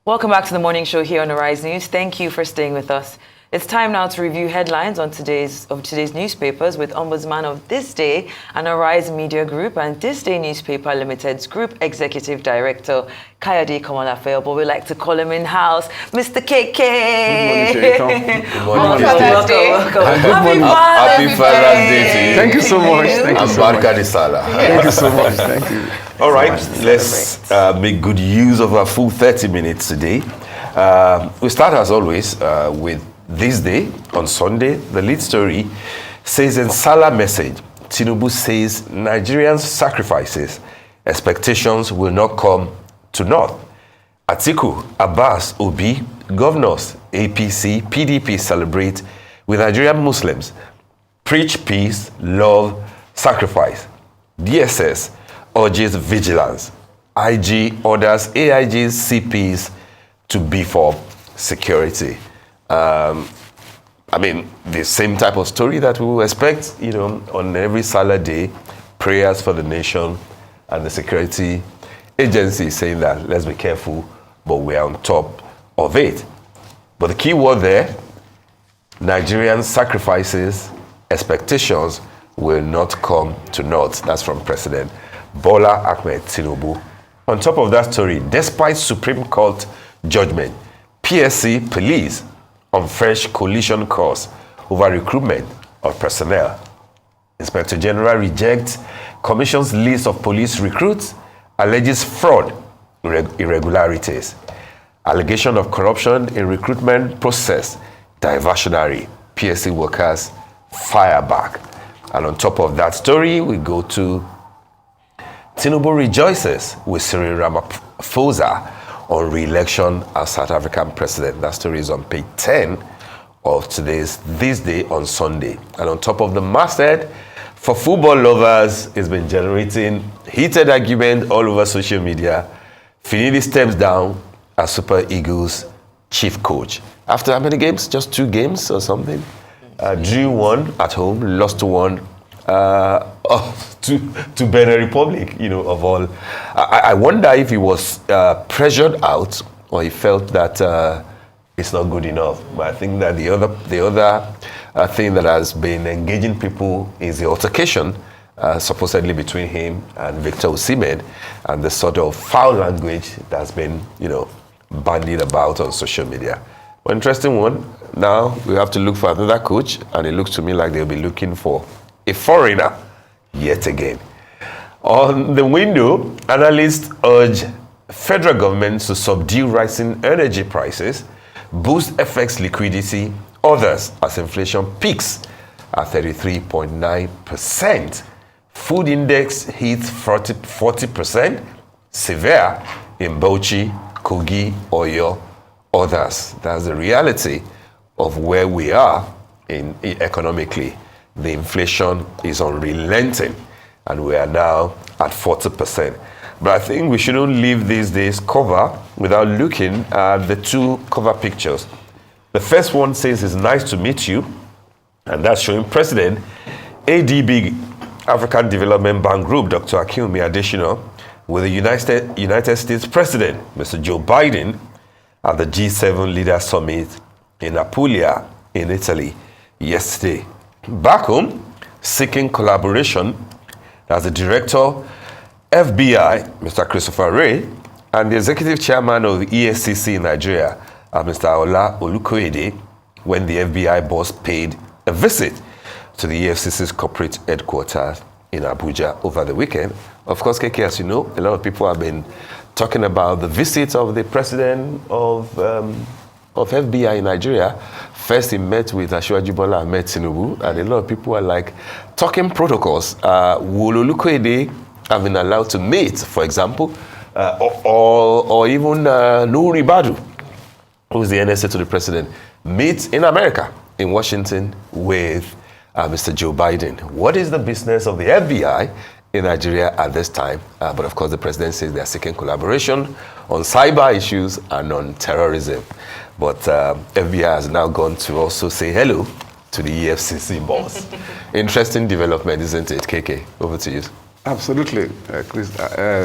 Welcome back to the morning show here on Arise News. Thank you for staying with us. It's time now to review headlines on today's newspapers with Ombudsman of This Day and Arise Media Group and This Day Newspaper Limited's Group Executive Director, Kayode Komolafe, but we like to call him in-house, Mr. KK. Good morning, Good morning, welcome. Happy Father's Day to you. Thank you so much. Thank you so much. Sallah. Thank you so much. Thank you. All right, let's make good use of our full 30 minutes today. We start as always with This Day on Sunday. The lead story says in Sallah message, Tinubu says Nigerians' sacrifices, expectations will not come to naught. Atiku, Abbas, Obi, governors, APC, PDP celebrate with Nigerian Muslims. Preach peace, love, sacrifice. DSS urges vigilance. IG orders AIGs, CPs to beef up security. I mean, the same type of story that we will expect, on every Sallah day, prayers for the nation and the security agency saying that let's be careful, but we are on top of it. But the key word there, Nigerian sacrifices, expectations will not come to naught. That's from President Bola Ahmed Tinubu. On top of that story, despite Supreme Court judgment, PSC police on fresh coalition course over recruitment of personnel. Inspector General rejects Commission's list of police recruits, alleges fraud, irregularities. Allegation of corruption in recruitment process, diversionary. PSC workers fire back. And on top of that story, we go to Tinubu rejoices with Cyril Ramaphosa on re-election as South African president. That story is on page 10 of today's This Day on Sunday. And on top of the masthead, for football lovers, it's been generating heated argument all over social media. Finidi steps down as Super Eagles chief coach. After how many games? Just 2 games or something? Drew 1 at home, lost 1 to Benin Republic, of all. I wonder if he was pressured out or he felt that it's not good enough. But I think that the other thing that has been engaging people is the altercation supposedly between him and Victor Osimhen and the sort of foul language that's been, bandied about on social media. Well, interesting one. Now we have to look for another coach, and it looks to me like they'll be looking for a foreigner yet again. On the window, analysts urge federal government to subdue rising energy prices, boost FX liquidity, others as inflation peaks at 33.9%. Food index hits 40%, severe in Bauchi, Kogi, Oyo, others. That's the reality of where we are economically. The inflation is unrelenting, and we are now at 40%. But I think we shouldn't leave these days cover without looking at the 2 cover pictures. The first one says, "It's nice to meet you," and that's showing President ADB, African Development Bank Group, Dr. Akinwumi Adesina, with the United States President, Mr. Joe Biden, at the G7 Leaders Summit in Apulia in Italy yesterday. Back home, seeking collaboration as the director, FBI, Mr. Christopher Wray, and the executive chairman of the EFCC in Nigeria, Mr. Ola Olukoyede, when the FBI boss paid a visit to the EFCC's corporate headquarters in Abuja over the weekend. Of course, KK, as you know, a lot of people have been talking about the visit of the president of FBI in Nigeria. First, he met with Asiwaju Bola Ahmed Tinubu, and a lot of people are like, talking protocols. Will Olukoyede have been allowed to meet, for example, or even Nuri Badu, who's the NSA to the president, meet in America, in Washington, with Mr. Joe Biden? What is the business of the FBI in Nigeria at this time? But of course, the president says they are seeking collaboration on cyber issues and on terrorism. But FBI has now gone to also say hello to the EFCC boss. Interesting development, isn't it, KK? Over to you. Absolutely, Chris.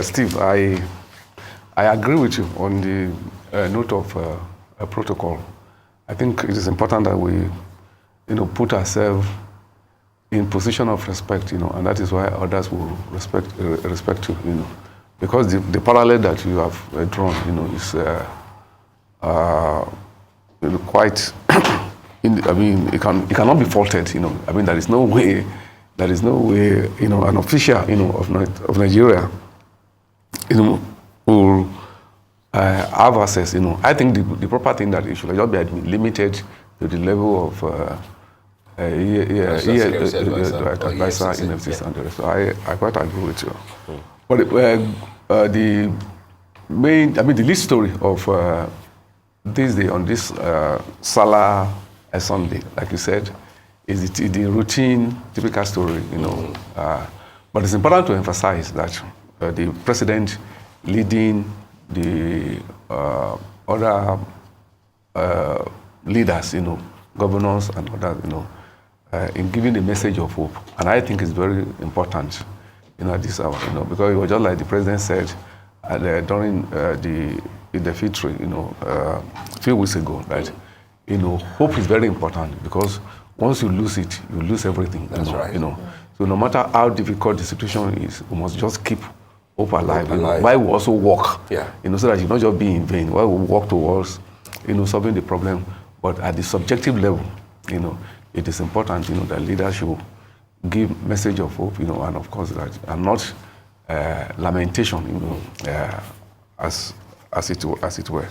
Steve, I agree with you on the note of a protocol, I think it is important that we, put ourselves in position of respect, and that is why others will respect you, because the parallel that you have drawn, is quite. It cannot be faulted. There is no way, an official, of Nigeria, will have access. I think the proper thing that it should just be limited to the level of advisor in FCC and the rest. So I quite agree with you. But the main, the lead story of this day on this Sallah Sunday, like you said, is the routine, typical story, but it's important to emphasize that the president leading the other leaders, governors and others, in giving the message of hope. And I think it's very important, at this hour, because it was just like the president said during the Fitri, a few weeks ago, that, hope is very important, because once you lose it, you lose everything. That's right. So no matter how difficult the situation is, we must just keep hope alive. Why we also work, so that you not just be in vain. Why we work towards, solving the problem, but at the subjective level, it is important, that leaders should give message of hope, and of course that, and not lamentation, as it were.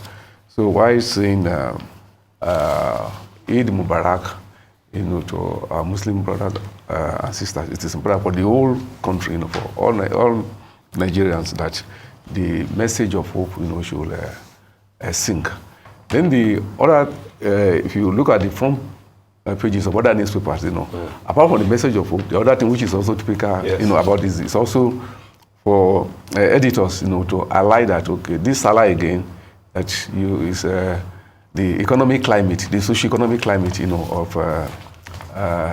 So while saying Eid Mubarak, to our Muslim brothers and sisters, it is important for the whole country, for all Nigerians, that the message of hope, should sink. Then the other, if you look at the front pages of other newspapers, apart from the message of hope, the other thing which is also typical, about this is also for editors, to highlight that, okay, this Sallah again, that is the economic climate, the socio-economic climate, of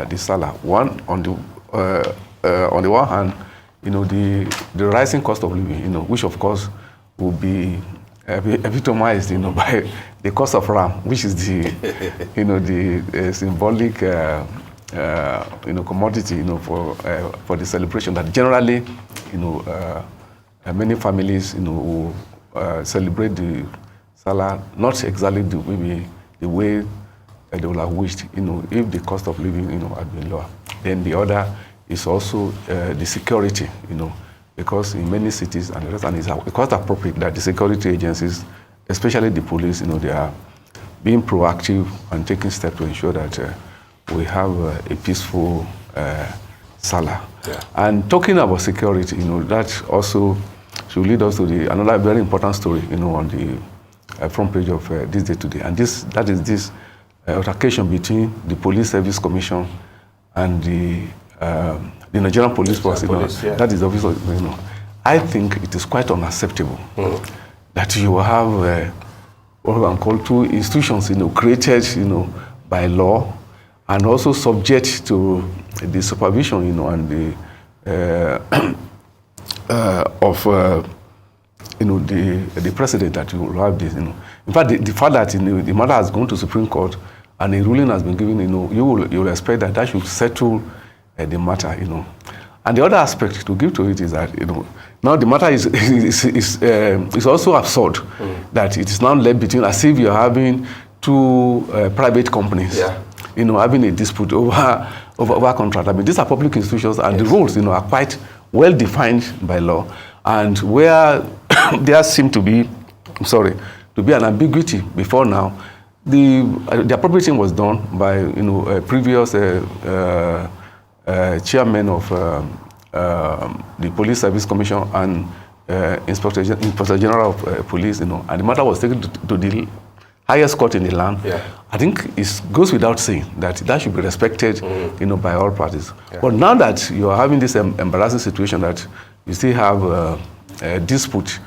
the Sallah. One, on the one hand, the rising cost of living, which of course will be epitomized, by the cost of ram, which is the, the symbolic, commodity, for the celebration that generally, many families, will celebrate the Sallah, not exactly the way they would have wished, if the cost of living, had been lower. Then the other is also the security, because in many cities and the rest, and it's quite appropriate that the security agencies, especially the police, they are being proactive and taking steps to ensure that we have a peaceful Sallah. Yeah. And talking about security, that also should lead us to another very important story, on the front page of this day today. And that is this altercation between the Police Service Commission and the Nigerian Police Force. That is obviously, I think it is quite unacceptable that you have what we call two institutions, created, by law, and also subject to the supervision, and the of the president, that you will have this. In fact, the fact that the matter has gone to Supreme Court and a ruling has been given, you will expect that should settle the matter, And the other aspect to give to it is that, now the matter is also absurd that it is now led between, as if you're having two private companies, having a dispute over contract. These are public institutions, and the rules, are quite well defined by law, and where there seem to be, an ambiguity before now. The appropriate thing was done by a previous chairman of the Police Service Commission and Inspector General of Police, and the matter was taken to the highest court in the land. I think it goes without saying that should be respected, by all parties. But now that you are having this embarrassing situation that you still have a dispute,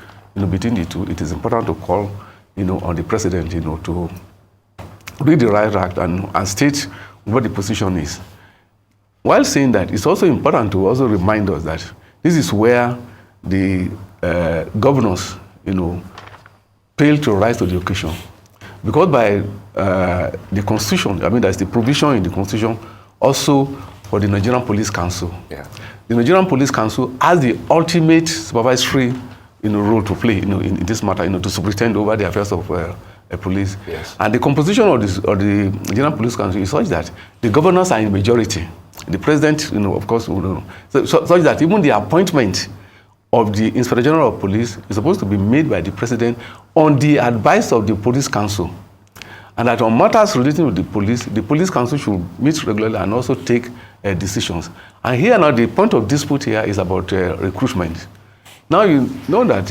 between the two, it is important to call, on the president, to read the right act and state what the position is. While saying that, it's also important to also remind us that this is where the governors, failed to rise to the occasion. Because by the Constitution, I mean, there's the provision in the Constitution also for the Nigerian Police Council. Yeah. The Nigerian Police Council has the ultimate supervisory role to play in this matter, to superintend over the affairs of police. Yes. And the composition of the Nigerian Police Council is such that the governors are in majority. The president, of course, such that even the appointment of the Inspector General of Police is supposed to be made by the president on the advice of the Police Council. And that on matters relating to the Police Council should meet regularly and also take decisions. And here now, the point of dispute here is about recruitment. Now you know that,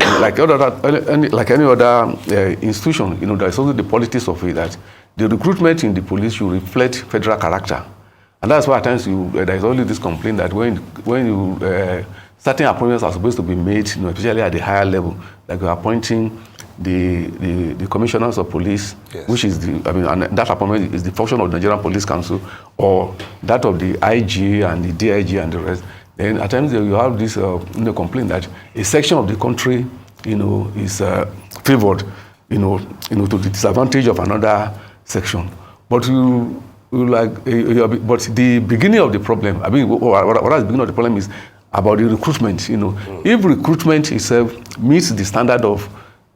like any other institution, there is also the politics of it, that the recruitment in the police should reflect federal character. And that's why at times there is only this complaint that when certain appointments are supposed to be made, especially at the higher level, like you're appointing the commissioners of police, yes, which is and that appointment is the function of the Nigerian Police Council, or that of the IG and the DIG and the rest. Then at times you have this complaint that a section of the country, is favored, to the disadvantage of another section. But but the beginning of the problem, what is the beginning of the problem is about the recruitment. If recruitment itself meets the standard of,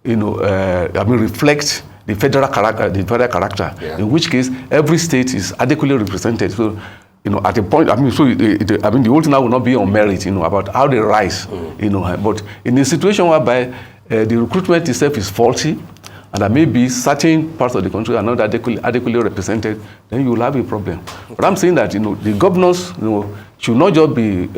reflects the federal character, yeah, in which case every state is adequately represented. So, at a point, the whole thing now will not be on merit, about how they rise, but in a situation whereby the recruitment itself is faulty, and there may be certain parts of the country are not adequately represented, then you will have a problem. But I'm saying that, the governors, should not just be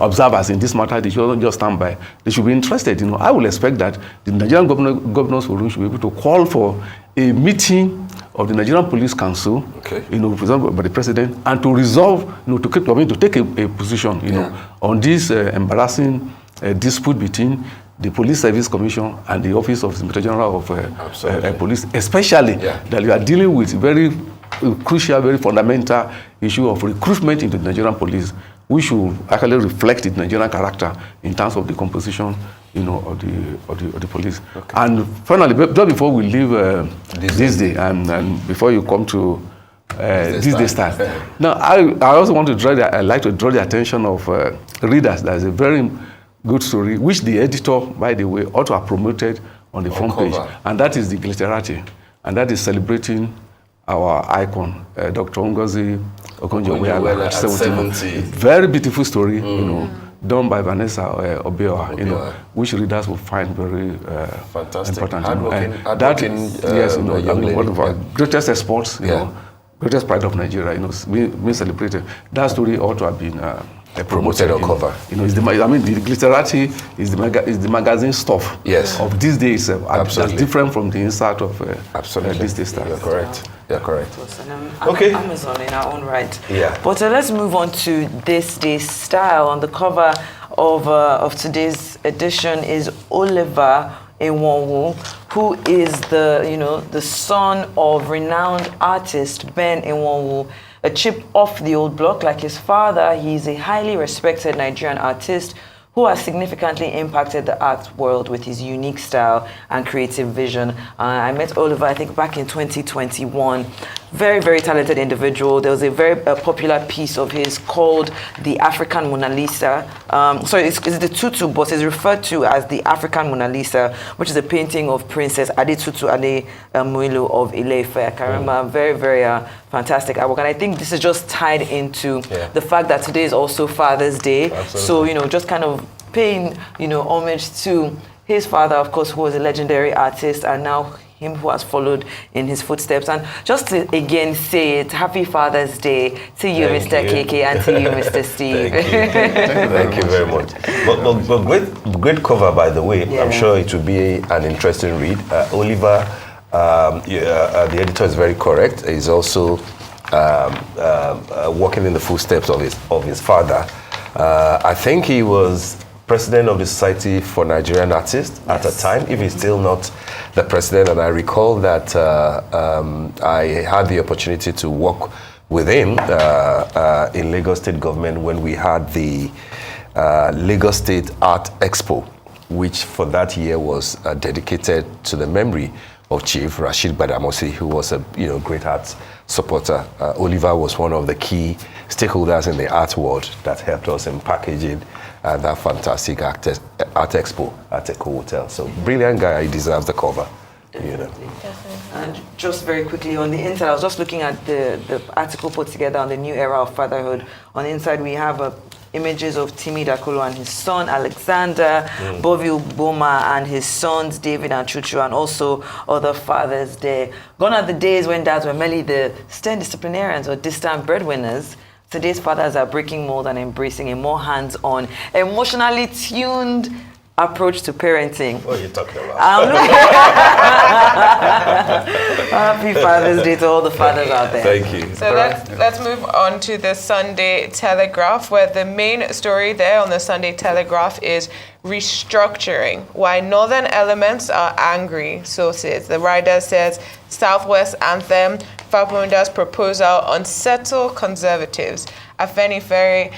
observers in this matter. They should not just stand by. They should be interested. I will expect that the Nigerian governors forum should be able to call for a meeting of the Nigerian Police Council, okay, presented by the president, and to resolve, to take a position, yeah, on this embarrassing dispute between the Police Service Commission and the Office of the Inspector General of Police, especially, yeah, that you are dealing with very crucial, very fundamental issue of recruitment into the Nigerian police, which should actually reflect the Nigerian character in terms of the composition, of the police. Okay. And finally, just before we leave this day, and before you come to this day start, now I also want to like to draw the attention of readers. There's a very good story, which the editor, by the way, ought to have promoted on the front page, and that is the Glitterati, and that is celebrating our icon, Dr. Ngozi Okonjo-Iweala, at 70. Very beautiful story, done by Vanessa Obeoha, which readers will find very important. Hardworking, yes, one of our greatest exports, greatest pride of Nigeria, being celebrated. That story ought to have been promoted on cover. The Glitterati is the magazine stuff, yes, of these days. That's different from the insert of this day stuff. You're correct. You're correct. Okay. Amazon in our own right. Yeah. But let's move on to this day's style. On the cover of today's edition is Oliver Enwonwu, who is the son of renowned artist Ben Enwonwu, a chip off the old block like his father. He's a highly respected Nigerian artist who has significantly impacted the art world with his unique style and creative vision. I met Oliver, I think, back in 2021. Very, very talented individual. There was a very popular piece of his called The African Mona Lisa. It's the tutu, but it's referred to as The African Mona Lisa, which is a painting of Princess Adetutu Ademuyilu of Ile-Ife. I can remember, very, very fantastic artwork. And I think this is just tied into the fact that today is also Father's Day. Absolutely. So, just kind of paying, homage to his father, of course, who was a legendary artist, and now him who has followed in his footsteps. And just to again say it, Happy Father's Day to you, Mr. KK, and to you, Mr. Steve. Thank you very much. But great cover, by the way. Yeah. I'm sure it will be an interesting read. Oliver, the editor is very correct. He's also walking in the footsteps of his father. I think he was president of the Society for Nigerian Artists at a time, if he's still not the president. And I recall that I had the opportunity to work with him in Lagos State government when we had the Lagos State Art Expo which for that year was dedicated to the memory of Chief Rashid Badamosi, who was a great art supporter. Oliver was one of the key stakeholders in the art world that helped us in packaging that fantastic art expo at Eco Hotel. So brilliant guy, he deserves the cover. And just very quickly on the inside, I was just looking at the article put together on the new era of fatherhood. On the inside, we have images of Timi Dakolo and his son Alexander, Bovio Boma and his sons David and Chuchu, and also other fathers there. Gone are the days when dads were merely the stern disciplinarians or distant breadwinners. Today's fathers are breaking mold and embracing a more hands-on, emotionally tuned approach to parenting. What are you talking about? Happy Father's Day to all the fathers out there. Thank you. So let's move on to the Sunday Telegraph, where the main story there on the Sunday Telegraph is restructuring. Why northern elements are angry, sources. The rider says Southwest Anthem, Fapunda's proposal unsettle conservatives. Afenifere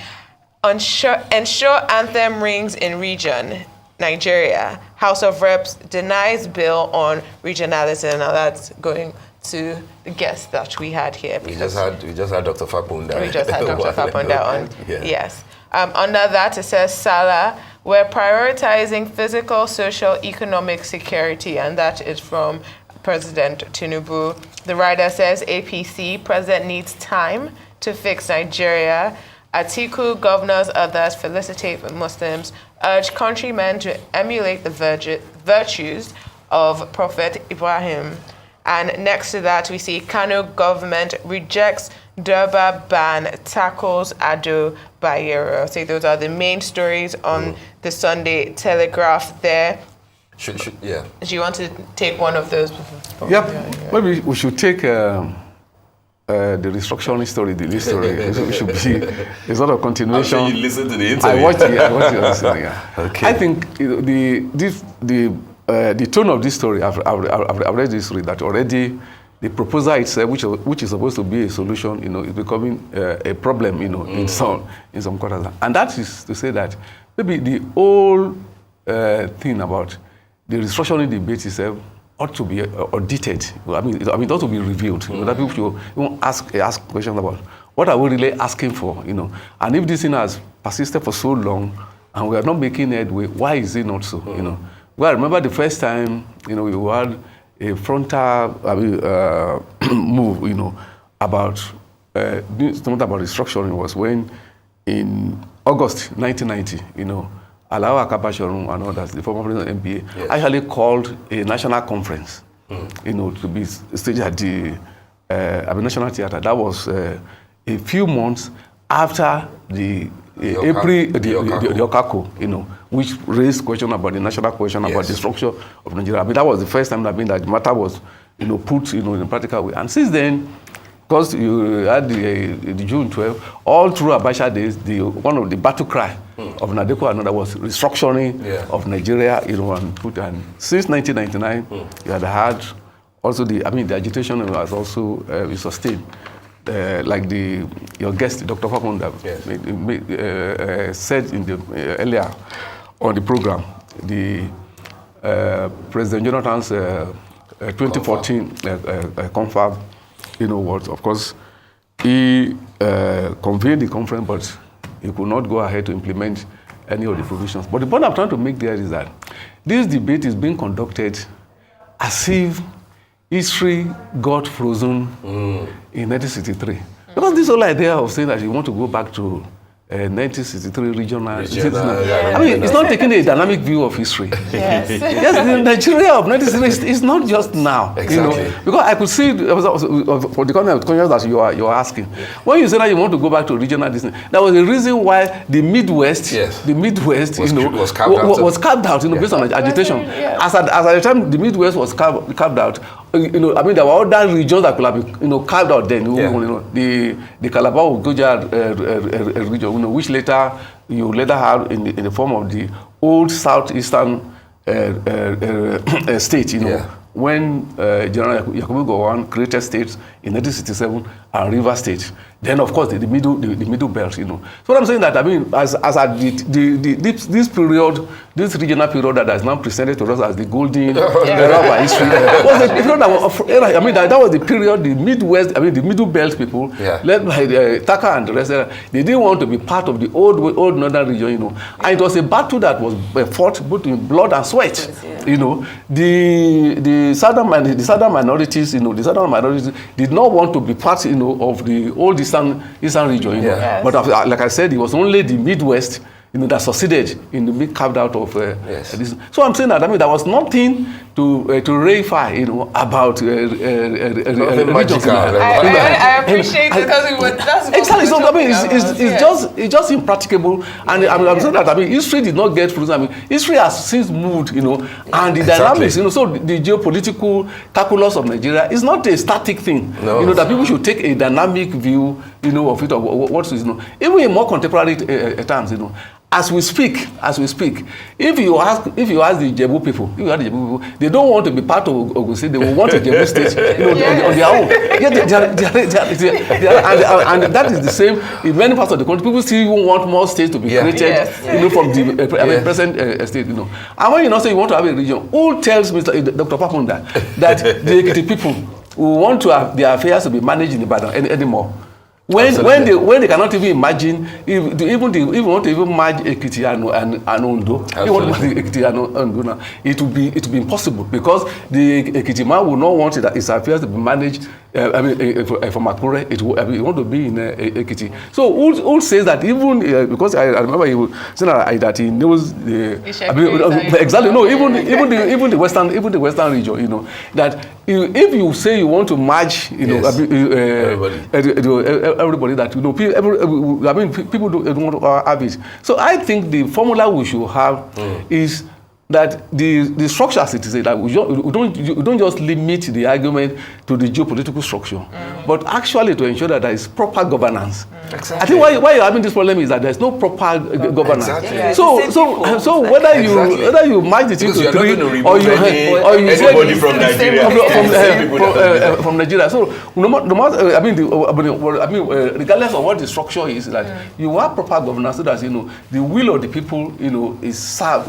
ensure anthem rings in region. Nigeria, House of Reps denies bill on regionalism. Now that's going to the guest that we had here. We just had Dr. Fapunda. We just had Dr. Fapunda on. Yeah. Yes. Under that, it says Sallah, we're prioritizing physical, social, economic security, and that is from President Tinubu. The rider says APC, President needs time to fix Nigeria. Atiku, governors, others felicitate Muslims, urge countrymen to emulate the virtues of Prophet Ibrahim. And next to that, we see Kano government rejects Durbar ban, tackles Ado Bayero. So those are the main stories on the Sunday Telegraph there. Yeah. Do you want to take one of those? Maybe we should take the restructuring story, the list story. It should be a sort of continuation. I'm sure you listened to the interview. I watched it. Yeah. Okay. I think the tone of this story, I've read this story, that already the proposal itself, which is supposed to be a solution, is becoming a problem, in some quarters. And that is to say that maybe the whole thing about the restructuring debate itself ought to be audited. I mean, it ought to be reviewed. That people should ask questions about what are we really asking for, And if this thing has persisted for so long and we are not making headway, why is it not so, Well, I remember the first time, we had a frontal move, about restructuring was when in August 1990, Alawa Kabasharum and others, the former president of the MPA, actually called a national conference, to be staged at the National Theatre. That was a few months after the Okako, which raised question about the national question about the structure of Nigeria. I mean, that was the first time that the matter was, put, in a practical way. And since then, because you had the June 12, all through Abacha days, one of the battle cry of Nadeko and another was restructuring of Nigeria, and since 1999, you had also the agitation was also sustained. Like your guest, Dr. Fapunda, said in the earlier on the program, the President Jonathan's 2014 confab, what, of course, he convened the conference, but he could not go ahead to implement any of the provisions. But the point I'm trying to make there is that this debate is being conducted as if history got frozen in 1963. Because this whole idea of saying that you want to go back to 1963 regional. I mean, it's not taking a dynamic view of history. Yes. Yes, the Nigeria of 1963 is not just now. Exactly. Because I could see for the kind of questions that you are asking. When you say that you want to go back to regional business, there was a reason why the Midwest, was carved out, based on agitation. As at the time the Midwest was carved out, there were other regions that could have been, carved out then. The Calabar Ugoja region, which later you have in the form of the old southeastern state, when General Yakubu Gowon created states in 1967 and River State. Then, of course, the middle belt, So what I'm saying that, as at this period, this regional period that is now presented to us as the golden era of our history, was the period that was the period the Midwest, the middle belt people, led by Taka and the rest, they didn't want to be part of the old northern region, And it was a battle that was fought both in blood and sweat, The southern minorities, did not want to be part, of the old Eastern region, But like I said, it was only the Midwest, that succeeded in being carved out of this. So I'm saying that there was nothing to reify, about nothing magical. I appreciate it because that's exactly. So it's just impracticable, and I'm saying that history did not get through. History has since moved, and the dynamics, So the geopolitical calculus of Nigeria is not a static thing. No. That people should take a dynamic view, of it, of what is, even in more contemporary terms, As we speak, if you ask the Jebu people, they don't want to be part of Ogun State. They will want a Jebu state, on their own. And that is the same in many parts of the country. People still even want more states to be created, from the present state, And when you say you want to have a region, who tells Dr. Papunda that the Ekiti people who want to have their affairs to be managed in Ibadan anymore? When they cannot even imagine, even want to even merge Ekiti and Ondo, it will be impossible, because the Ekiti man will not want his affairs to be managed from Akure. It want to be in Ekiti. So who says that, even because I remember he was saying that he knows exactly. No, even the western region. That if you say you want to merge, everybody that people don't want to have it. So I think the formula we should have is that the structure, as it is, that we don't just limit the argument to the geopolitical structure, but actually to ensure that there is proper governance. Exactly. I think why you're having this problem is that there's no proper governance. Exactly. Yeah, so whether you merge the two to three, or you anybody from Nigeria, from Nigeria. So no matter, regardless of what the structure is, that you have proper governance, so that the will of the people, is served.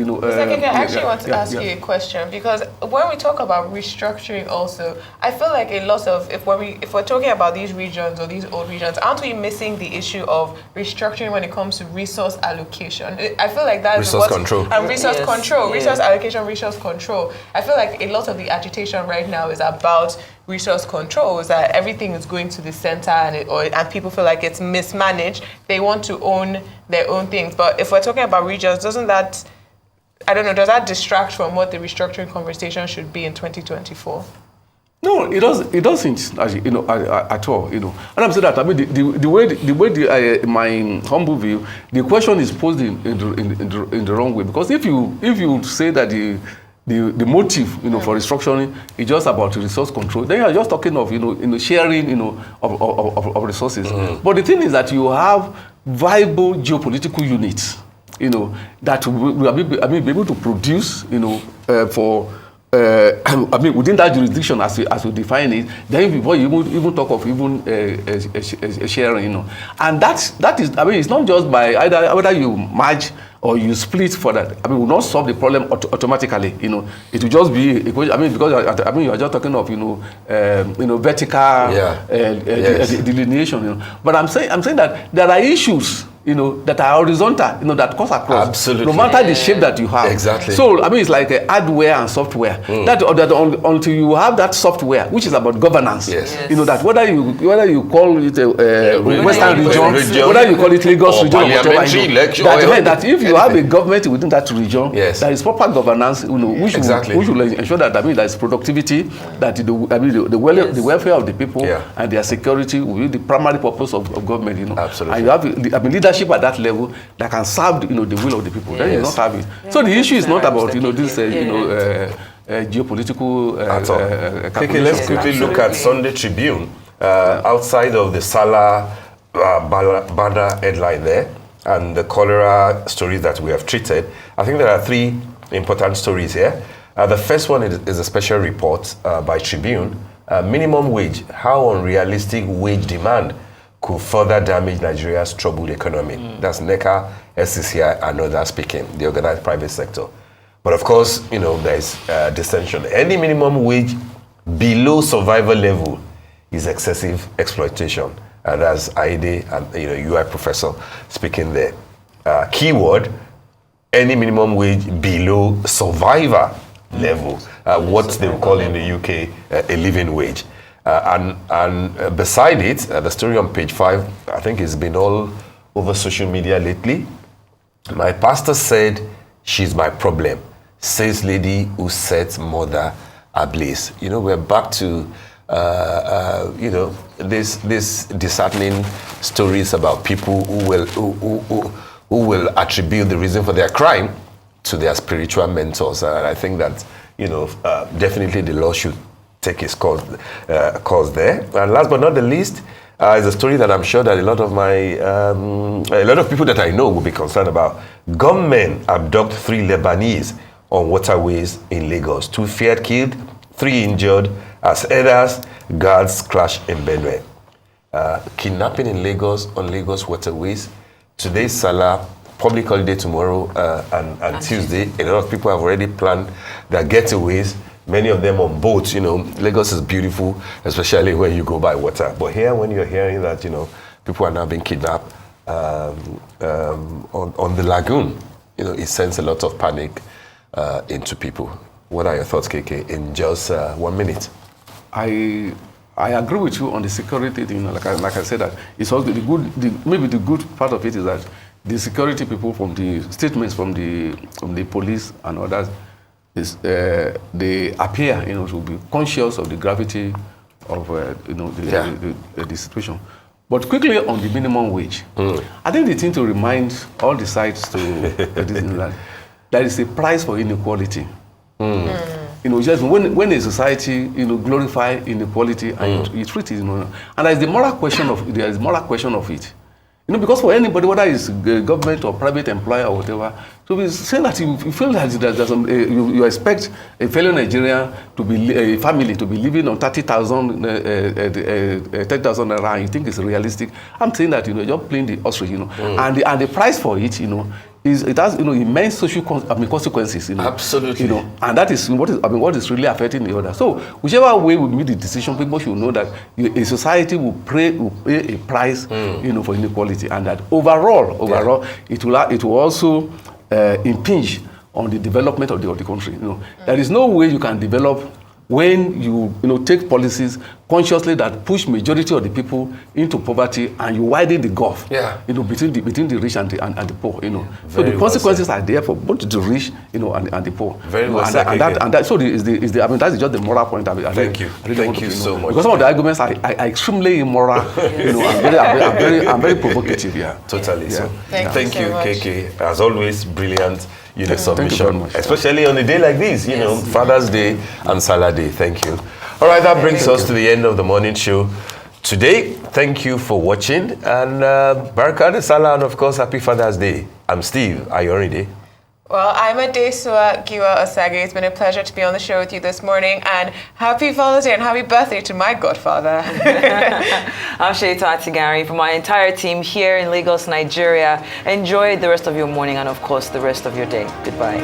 I actually want to ask you a question, because when we talk about restructuring, also, I feel like a lot of if we're talking about these regions or these old regions, aren't we missing the issue of restructuring when it comes to resource allocation? I feel like that's resource control. Resource allocation, resource control. I feel like a lot of the agitation right now is about resource control, is that everything is going to the center and people feel like it's mismanaged. They want to own their own things. But if we're talking about regions, does that distract from what the restructuring conversation should be in 2024? No, it doesn't. At all. And I'm saying that the way my humble view, the question is posed in the wrong way, because if you say that the motive for restructuring is just about resource control, then you're just talking of sharing of resources. But the thing is that you have viable geopolitical units, that will be able to produce, within that jurisdiction as we define it, then before you even talk of sharing, and that is, it's not just by either you merge or you split for that. Will not solve the problem automatically. It will just be because you are just talking of vertical delineation. But I'm saying that there are issues that are horizontal, that cuts across. Absolutely. No matter the shape that you have. Exactly. So, it's like hardware and software. That until you have that software, which is about governance, that whether you call it a Western region, whether you call it Lagos region, or whatever, that if you have a government within that region, there is proper governance, which will ensure that there is productivity, that the welfare of the people and their security will be the primary purpose of government. Absolutely. And you have leadership at that level that can serve the will of the people. Then you not have it. So the issue is not about this geopolitical. Let's quickly look at Sunday Tribune. Outside of the Sallah banner headline there and the cholera stories that we have treated, I think there are three important stories here. The first one is a special report by Tribune minimum wage, how unrealistic wage demand could further damage Nigeria's troubled economy. That's NECA, SCCI, and others speaking, the organized private sector. But of course, there's dissension. Any minimum wage below survival level is excessive exploitation. And that's Aide and UI professor speaking there. Keyword, any minimum wage below survivor level, what they will call in the UK a living wage. And beside it, the story on page 5, I think it's been all over social media lately. My pastor said, she's my problem, says lady who sets mother ablaze. We're back to, this disheartening stories about people who will attribute the reason for their crime to their spiritual mentors. And I think that, definitely the law should take its course there. And last but not the least, is a story that I'm sure that a lot of people that I know will be concerned about. Gunmen abduct 3 Lebanese on waterways in Lagos. 2 feared killed, 3 injured as others guards clash in Benue. Kidnapping in Lagos on Lagos waterways. Today's Sallah, public holiday tomorrow and Tuesday. A lot of people have already planned their getaways. Many of them on boats. Lagos is beautiful, especially when you go by water. But here, when you're hearing that, people are now being kidnapped on the lagoon, it sends a lot of panic into people. What are your thoughts, KK, in just 1 minute? I agree with you on the security thing. Like I said, that it's also maybe the good part of it is that the security people, from the statements from the police and others, they appear to be conscious of the gravity of the situation. But quickly on the minimum wage, I think the thing to remind all the sides to that there is a price for inequality. Just when a society glorify inequality and you treat it, and there's the moral question of it. Because for anybody, whether it's government or private employer or whatever, to be saying that you feel that you expect a fellow Nigerian to be a family to be living on 30,000 naira, and you think it's realistic. I'm saying that you're playing the ostrich, and the price for it, it has immense social consequences. Absolutely. And that is what is really affecting the other. So whichever way we make the decision, people should know that a society will pay a price, for inequality, and that overall, it will also impinge on the development of the country. There is no way you can develop when you take policies consciously that push majority of the people into poverty, and you widen the gulf between the rich and the poor. So the consequences are there for both the rich and the poor. Very well said. And that so that's just the moral point. Thank you so much. Because some of the arguments are extremely immoral. I'm very provocative. Totally. Yeah. So Thank you so much. KK. As always, brilliant. Submission, thank you very much. Especially on a day like this, Father's Day and Sallah Day. Thank you. All right, that brings us to the end of the morning show today. Thank you for watching, and Barakah Sallah, and of course, Happy Father's Day. I'm Steve. Are you ready? Well, I'm Adesua Giwa Osage. It's been a pleasure to be on the show with you this morning, and happy Father's Day and happy birthday to my godfather. I'm Sheita Atigari. From my entire team here in Lagos, Nigeria, enjoy the rest of your morning and, of course, the rest of your day. Goodbye.